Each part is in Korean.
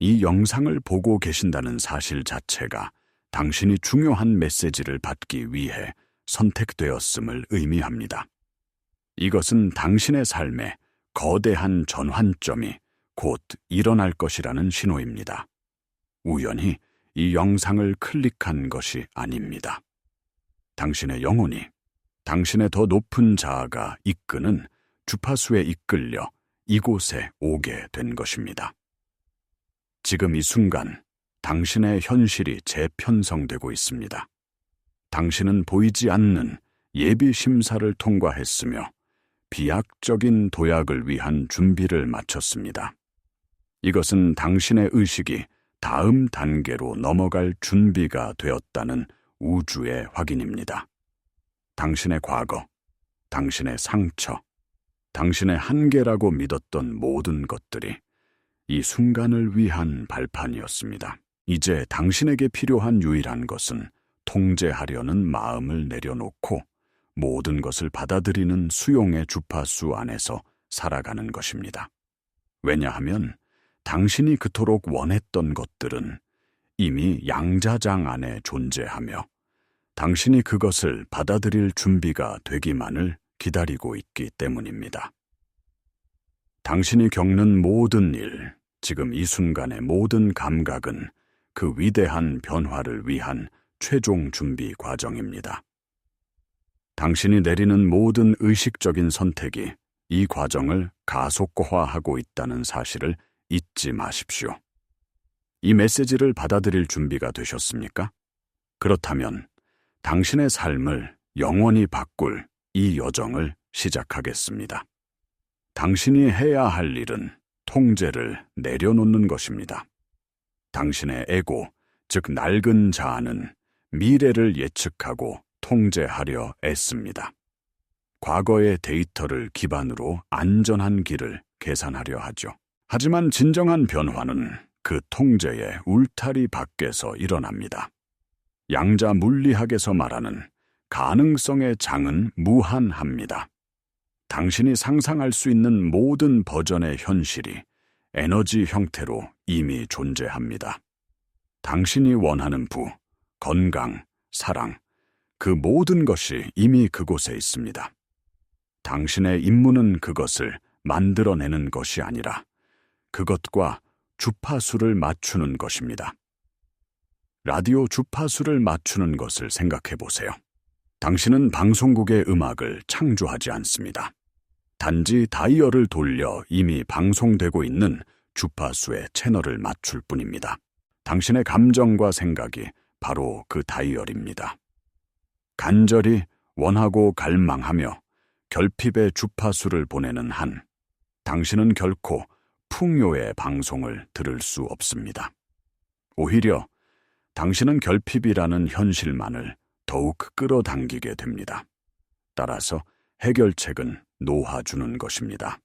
이 영상을 보고 계신다는 사실 자체가 당신이 중요한 메시지를 받기 위해 선택되었음을 의미합니다. 이것은 당신의 삶에 거대한 전환점이 곧 일어날 것이라는 신호입니다. 우연히 이 영상을 클릭한 것이 아닙니다. 당신의 영혼이 당신의 더 높은 자아가 이끄는 주파수에 이끌려 이곳에 오게 된 것입니다. 지금 이 순간 당신의 현실이 재편성되고 있습니다. 당신은 보이지 않는 예비 심사를 통과했으며 비약적인 도약을 위한 준비를 마쳤습니다. 이것은 당신의 의식이 다음 단계로 넘어갈 준비가 되었다는 우주의 확인입니다. 당신의 과거, 당신의 상처, 당신의 한계라고 믿었던 모든 것들이 이 순간을 위한 발판이었습니다. 이제 당신에게 필요한 유일한 것은 통제하려는 마음을 내려놓고 모든 것을 받아들이는 수용의 주파수 안에서 살아가는 것입니다. 왜냐하면 당신이 그토록 원했던 것들은 이미 양자장 안에 존재하며 당신이 그것을 받아들일 준비가 되기만을 기다리고 있기 때문입니다. 당신이 겪는 모든 일, 지금 이 순간의 모든 감각은 그 위대한 변화를 위한 최종 준비 과정입니다. 당신이 내리는 모든 의식적인 선택이 이 과정을 가속화하고 있다는 사실을 잊지 마십시오. 이 메시지를 받아들일 준비가 되셨습니까? 그렇다면 당신의 삶을 영원히 바꿀 이 여정을 시작하겠습니다. 당신이 해야 할 일은 통제를 내려놓는 것입니다. 당신의 에고, 즉 낡은 자아는 미래를 예측하고 통제하려 애씁니다. 과거의 데이터를 기반으로 안전한 길을 계산하려 하죠. 하지만 진정한 변화는 그 통제의 울타리 밖에서 일어납니다. 양자 물리학에서 말하는 가능성의 장은 무한합니다. 당신이 상상할 수 있는 모든 버전의 현실이 에너지 형태로 이미 존재합니다. 당신이 원하는 부, 건강, 사랑, 그 모든 것이 이미 그곳에 있습니다. 당신의 임무는 그것을 만들어내는 것이 아니라 그것과 주파수를 맞추는 것입니다. 라디오 주파수를 맞추는 것을 생각해 보세요. 당신은 방송국의 음악을 창조하지 않습니다. 단지 다이얼을 돌려 이미 방송되고 있는 주파수의 채널을 맞출 뿐입니다. 당신의 감정과 생각이 바로 그 다이얼입니다. 간절히 원하고 갈망하며 결핍의 주파수를 보내는 한, 당신은 결코 풍요의 방송을 들을 수 없습니다. 오히려 당신은 결핍이라는 현실만을 더욱 끌어당기게 됩니다. 따라서 해결책은 놓아주는 것입니다.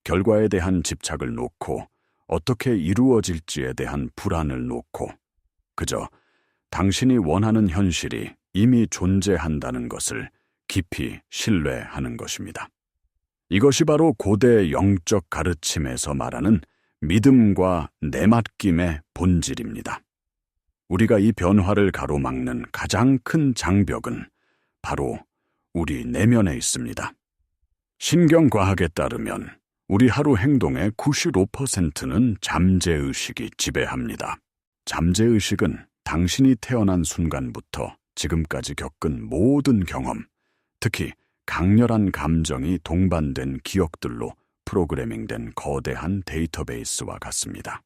결과에 대한 집착을 놓고 어떻게 이루어질지에 대한 불안을 놓고 그저 당신이 원하는 현실이 이미 존재한다는 것을 깊이 신뢰하는 것입니다. 이것이 바로 고대 영적 가르침에서 말하는 믿음과 내맡김의 본질입니다. 우리가 이 변화를 가로막는 가장 큰 장벽은 바로 우리 내면에 있습니다. 신경과학에 따르면 우리 하루 행동의 95%는 잠재의식이 지배합니다. 잠재의식은 당신이 태어난 순간부터 지금까지 겪은 모든 경험, 특히 강렬한 감정이 동반된 기억들로 프로그래밍된 거대한 데이터베이스와 같습니다.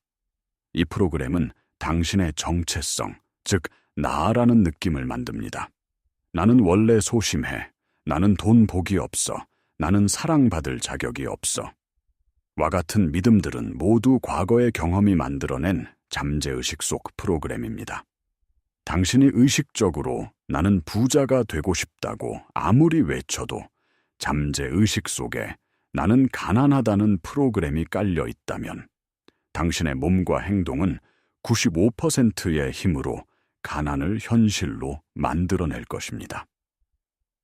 이 프로그램은 당신의 정체성, 즉 나라는 느낌을 만듭니다. 나는 원래 소심해. 나는 돈 복이 없어. 나는 사랑받을 자격이 없어. 와 같은 믿음들은 모두 과거의 경험이 만들어낸 잠재의식 속 프로그램입니다. 당신이 의식적으로 나는 부자가 되고 싶다고 아무리 외쳐도 잠재의식 속에 나는 가난하다는 프로그램이 깔려 있다면 당신의 몸과 행동은 95%의 힘으로 가난을 현실로 만들어낼 것입니다.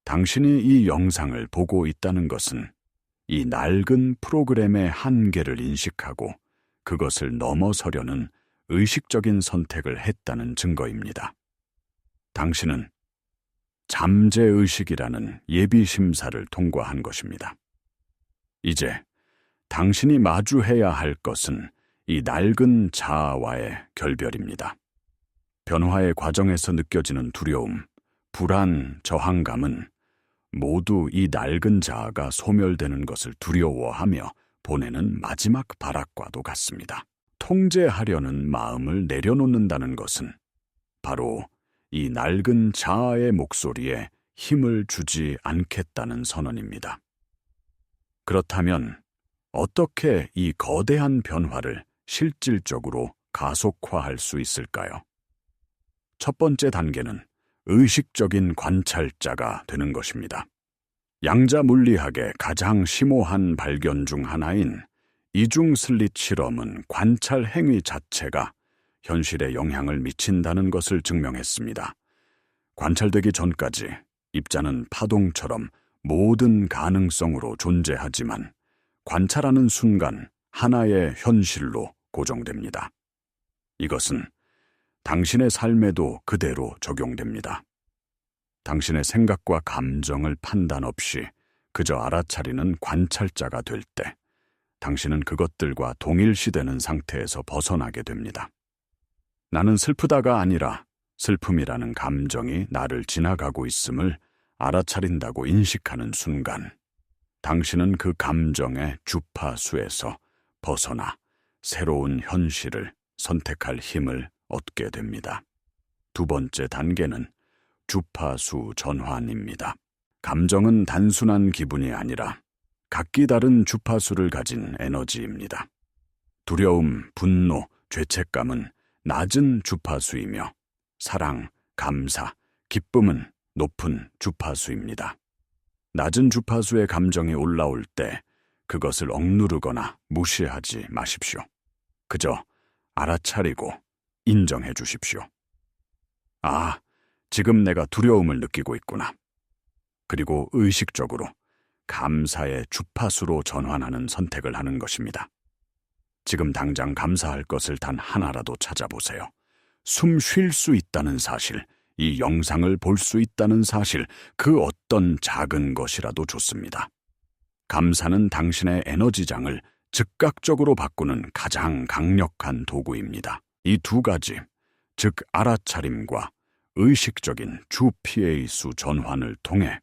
당신이 이 영상을 보고 있다는 것은 이 낡은 프로그램의 한계를 인식하고 그것을 넘어서려는 의식적인 선택을 했다는 증거입니다. 당신은 잠재의식이라는 예비심사를 통과한 것입니다. 이제 당신이 마주해야 할 것은 이 낡은 자아와의 결별입니다. 변화의 과정에서 느껴지는 두려움, 불안, 저항감은 모두 이 낡은 자아가 소멸되는 것을 두려워하며 보내는 마지막 발악과도 같습니다. 통제하려는 마음을 내려놓는다는 것은 바로 이 낡은 자아의 목소리에 힘을 주지 않겠다는 선언입니다. 그렇다면 어떻게 이 거대한 변화를 실질적으로 가속화할 수 있을까요? 첫 번째 단계는 의식적인 관찰자가 되는 것입니다. 양자 물리학의 가장 심오한 발견 중 하나인 이중 슬릿 실험은 관찰 행위 자체가 현실에 영향을 미친다는 것을 증명했습니다. 관찰되기 전까지 입자는 파동처럼 모든 가능성으로 존재하지만 관찰하는 순간 하나의 현실로 고정됩니다. 이것은 당신의 삶에도 그대로 적용됩니다. 당신의 생각과 감정을 판단 없이 그저 알아차리는 관찰자가 될 때 당신은 그것들과 동일시되는 상태에서 벗어나게 됩니다. 나는 슬프다가 아니라 슬픔이라는 감정이 나를 지나가고 있음을 알아차린다고 인식하는 순간 당신은 그 감정의 주파수에서 벗어나 새로운 현실을 선택할 힘을 얻게 됩니다. 두 번째 단계는 주파수 전환입니다. 감정은 단순한 기분이 아니라 각기 다른 주파수를 가진 에너지입니다. 두려움, 분노, 죄책감은 낮은 주파수이며 사랑, 감사, 기쁨은 높은 주파수입니다. 낮은 주파수의 감정이 올라올 때 그것을 억누르거나 무시하지 마십시오. 그저 알아차리고 인정해 주십시오. 아, 지금 내가 두려움을 느끼고 있구나. 그리고 의식적으로 감사의 주파수로 전환하는 선택을 하는 것입니다. 지금 당장 감사할 것을 단 하나라도 찾아보세요. 숨 쉴 수 있다는 사실, 이 영상을 볼 수 있다는 사실, 그 어떤 작은 것이라도 좋습니다. 감사는 당신의 에너지장을 즉각적으로 바꾸는 가장 강력한 도구입니다. 이 두 가지, 즉 알아차림과 의식적인 주PA수 전환을 통해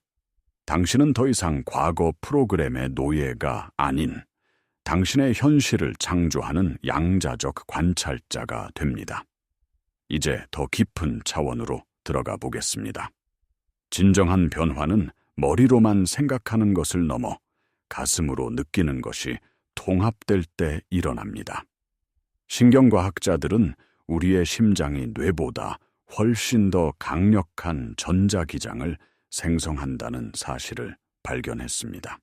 당신은 더 이상 과거 프로그램의 노예가 아닌 당신의 현실을 창조하는 양자적 관찰자가 됩니다. 이제 더 깊은 차원으로 들어가 보겠습니다. 진정한 변화는 머리로만 생각하는 것을 넘어 가슴으로 느끼는 것이 통합될 때 일어납니다. 신경과학자들은 우리의 심장이 뇌보다 훨씬 더 강력한 전자기장을 생성한다는 사실을 발견했습니다.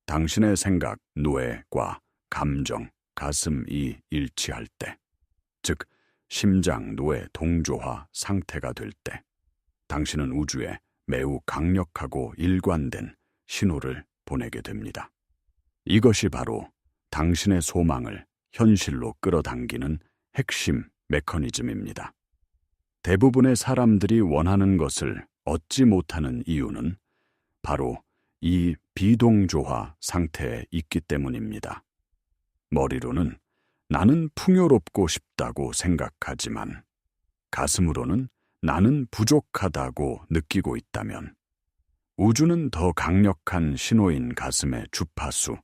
당신의 생각, 뇌과 감정, 가슴이 일치할 때, 즉 심장, 뇌 동조화 상태가 될 때, 당신은 우주에 매우 강력하고 일관된 신호를 보내게 됩니다. 이것이 바로 당신의 소망을 현실로 끌어당기는 핵심 메커니즘입니다. 대부분의 사람들이 원하는 것을 얻지 못하는 이유는 바로 이 비동조화 상태에 있기 때문입니다. 머리로는 나는 풍요롭고 싶다고 생각하지만 가슴으로는 나는 부족하다고 느끼고 있다면 우주는 더 강력한 신호인 가슴의 주파수,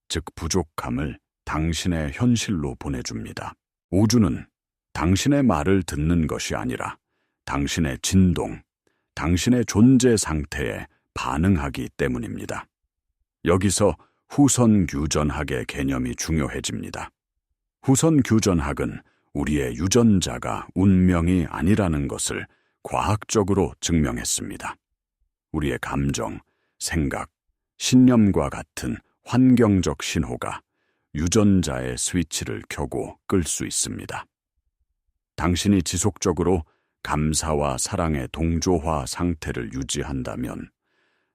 즉 부족함을 당신의 현실로 보내줍니다. 우주는 당신의 말을 듣는 것이 아니라 당신의 진동, 당신의 존재 상태에 반응하기 때문입니다. 여기서 후선 규전학의 개념이 중요해집니다. 후선 규전학은 우리의 유전자가 운명이 아니라는 것을 과학적으로 증명했습니다. 우리의 감정, 생각, 신념과 같은 환경적 신호가 유전자의 스위치를 켜고 끌 수 있습니다. 당신이 지속적으로 감사와 사랑의 동조화 상태를 유지한다면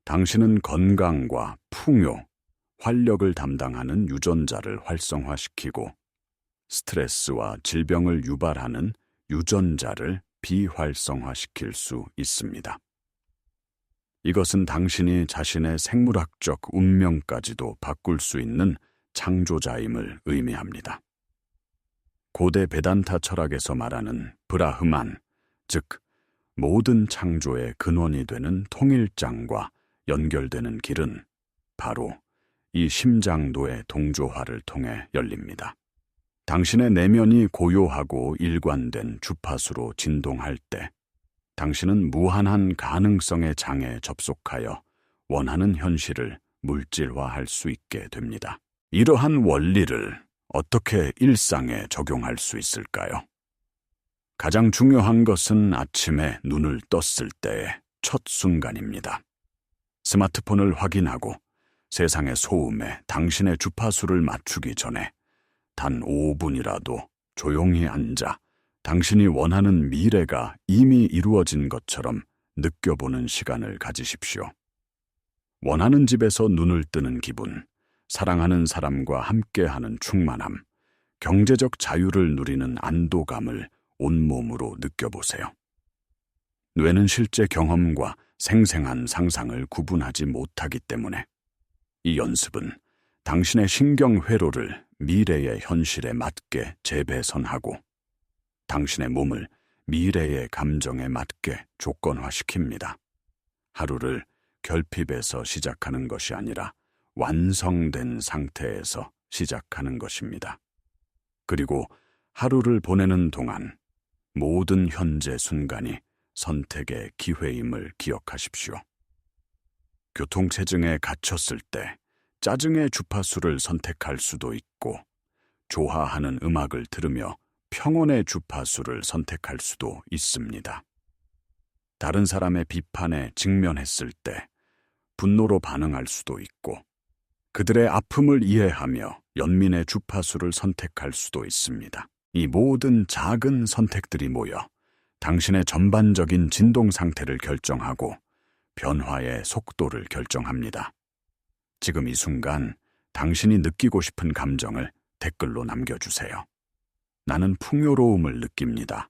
당신은 건강과 풍요, 활력을 담당하는 유전자를 활성화시키고 스트레스와 질병을 유발하는 유전자를 비활성화시킬 수 있습니다. 이것은 당신이 자신의 생물학적 운명까지도 바꿀 수 있는 창조자임을 의미합니다. 고대 베단타 철학에서 말하는 브라흐만, 즉 모든 창조의 근원이 되는 통일장과 연결되는 길은 바로 이 심장도의 동조화를 통해 열립니다. 당신의 내면이 고요하고 일관된 주파수로 진동할 때 당신은 무한한 가능성의 장에 접속하여 원하는 현실을 물질화할 수 있게 됩니다. 이러한 원리를 어떻게 일상에 적용할 수 있을까요? 가장 중요한 것은 아침에 눈을 떴을 때의 첫 순간입니다. 스마트폰을 확인하고 세상의 소음에 당신의 주파수를 맞추기 전에 단 5분이라도 조용히 앉아 당신이 원하는 미래가 이미 이루어진 것처럼 느껴보는 시간을 가지십시오. 원하는 집에서 눈을 뜨는 기분, 사랑하는 사람과 함께하는 충만함, 경제적 자유를 누리는 안도감을 온몸으로 느껴보세요. 뇌는 실제 경험과 생생한 상상을 구분하지 못하기 때문에 이 연습은 당신의 신경회로를 미래의 현실에 맞게 재배선하고 당신의 몸을 미래의 감정에 맞게 조건화시킵니다. 하루를 결핍에서 시작하는 것이 아니라 완성된 상태에서 시작하는 것입니다. 그리고 하루를 보내는 동안 모든 현재 순간이 선택의 기회임을 기억하십시오. 교통체증에 갇혔을 때 짜증의 주파수를 선택할 수도 있고 좋아하는 음악을 들으며 평온의 주파수를 선택할 수도 있습니다. 다른 사람의 비판에 직면했을 때 분노로 반응할 수도 있고 그들의 아픔을 이해하며 연민의 주파수를 선택할 수도 있습니다. 이 모든 작은 선택들이 모여 당신의 전반적인 진동 상태를 결정하고 변화의 속도를 결정합니다. 지금 이 순간 당신이 느끼고 싶은 감정을 댓글로 남겨주세요. 나는 풍요로움을 느낍니다.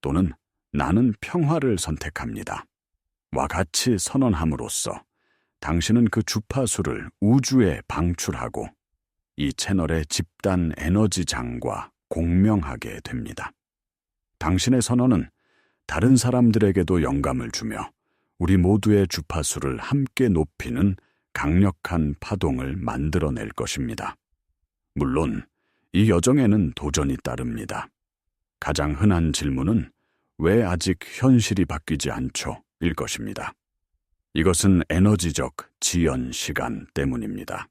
또는 나는 평화를 선택합니다. 와 같이 선언함으로써 당신은 그 주파수를 우주에 방출하고 이 채널의 집단 에너지장과 공명하게 됩니다. 당신의 선언은 다른 사람들에게도 영감을 주며 우리 모두의 주파수를 함께 높이는 강력한 파동을 만들어낼 것입니다. 물론 이 여정에는 도전이 따릅니다. 가장 흔한 질문은 왜 아직 현실이 바뀌지 않죠? 일 것입니다. 이것은 에너지적 지연 시간 때문입니다.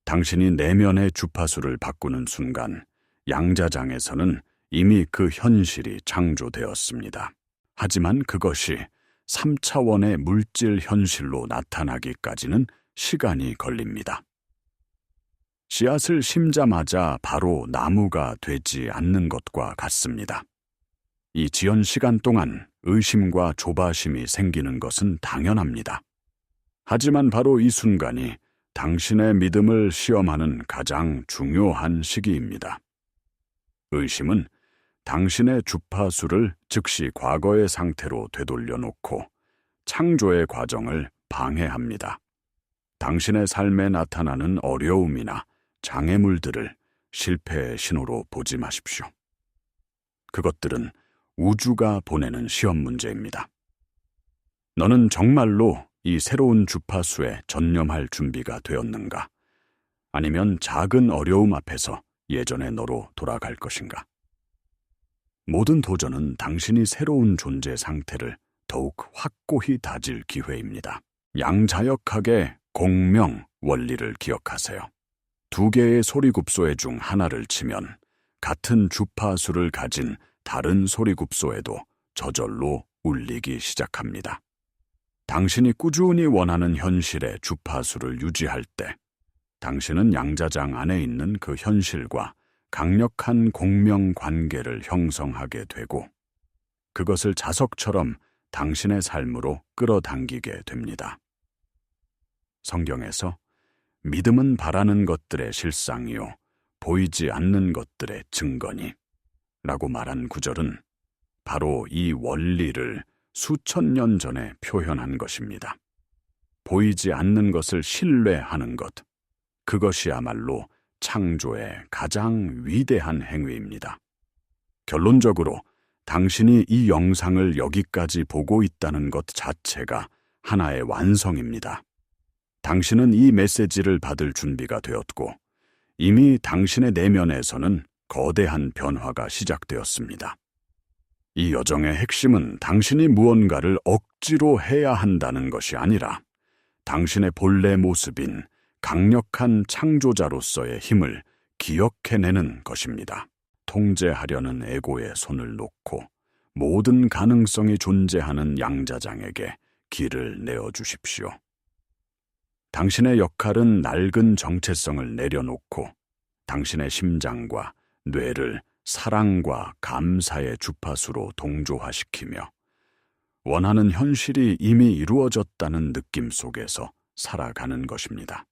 당신이 내면의 주파수를 바꾸는 순간 양자장에서는 이미 그 현실이 창조되었습니다. 하지만 그것이 3차원의 물질 현실로 나타나기까지는 시간이 걸립니다. 씨앗을 심자마자 바로 나무가 되지 않는 것과 같습니다. 이 지연 시간 동안 의심과 조바심이 생기는 것은 당연합니다. 하지만 바로 이 순간이 당신의 믿음을 시험하는 가장 중요한 시기입니다. 의심은 당신의 주파수를 즉시 과거의 상태로 되돌려 놓고 창조의 과정을 방해합니다. 당신의 삶에 나타나는 어려움이나 장애물들을 실패의 신호로 보지 마십시오. 그것들은 우주가 보내는 시험 문제입니다. 너는 정말로 이 새로운 주파수에 전념할 준비가 되었는가? 아니면 작은 어려움 앞에서 예전의 너로 돌아갈 것인가? 모든 도전은 당신이 새로운 존재 상태를 더욱 확고히 다질 기회입니다. 양자역학의 공명 원리를 기억하세요. 두 개의 소리굽소회 중 하나를 치면 같은 주파수를 가진 다른 소리굽소에도 저절로 울리기 시작합니다. 당신이 꾸준히 원하는 현실의 주파수를 유지할 때 당신은 양자장 안에 있는 그 현실과 강력한 공명 관계를 형성하게 되고 그것을 자석처럼 당신의 삶으로 끌어당기게 됩니다. 성경에서 믿음은 바라는 것들의 실상이요 보이지 않는 것들의 증거니 라고 말한 구절은 바로 이 원리를 수천 년 전에 표현한 것입니다. 보이지 않는 것을 신뢰하는 것, 그것이야말로 창조의 가장 위대한 행위입니다. 결론적으로 당신이 이 영상을 여기까지 보고 있다는 것 자체가 하나의 완성입니다. 당신은 이 메시지를 받을 준비가 되었고 이미 당신의 내면에서는 거대한 변화가 시작되었습니다. 이 여정의 핵심은 당신이 무언가를 억지로 해야 한다는 것이 아니라 당신의 본래 모습인 강력한 창조자로서의 힘을 기억해내는 것입니다. 통제하려는 에고에 손을 놓고 모든 가능성이 존재하는 양자장에게 길을 내어주십시오. 당신의 역할은 낡은 정체성을 내려놓고 당신의 심장과 뇌를 사랑과 감사의 주파수로 동조화시키며 원하는 현실이 이미 이루어졌다는 느낌 속에서 살아가는 것입니다.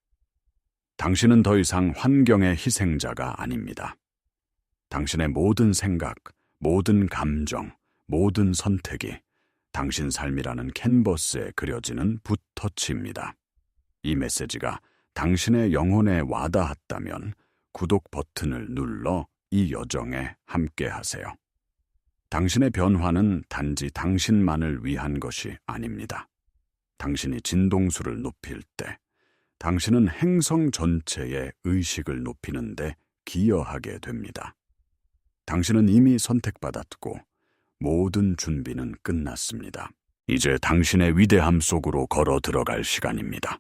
당신은 더 이상 환경의 희생자가 아닙니다. 당신의 모든 생각, 모든 감정, 모든 선택이 당신 삶이라는 캔버스에 그려지는 붓터치입니다. 이 메시지가 당신의 영혼에 와닿았다면 구독 버튼을 눌러 이 여정에 함께하세요. 당신의 변화는 단지 당신만을 위한 것이 아닙니다. 당신이 진동수를 높일 때 당신은 행성 전체의 의식을 높이는 데 기여하게 됩니다. 당신은 이미 선택받았고 모든 준비는 끝났습니다. 이제 당신의 위대함 속으로 걸어 들어갈 시간입니다.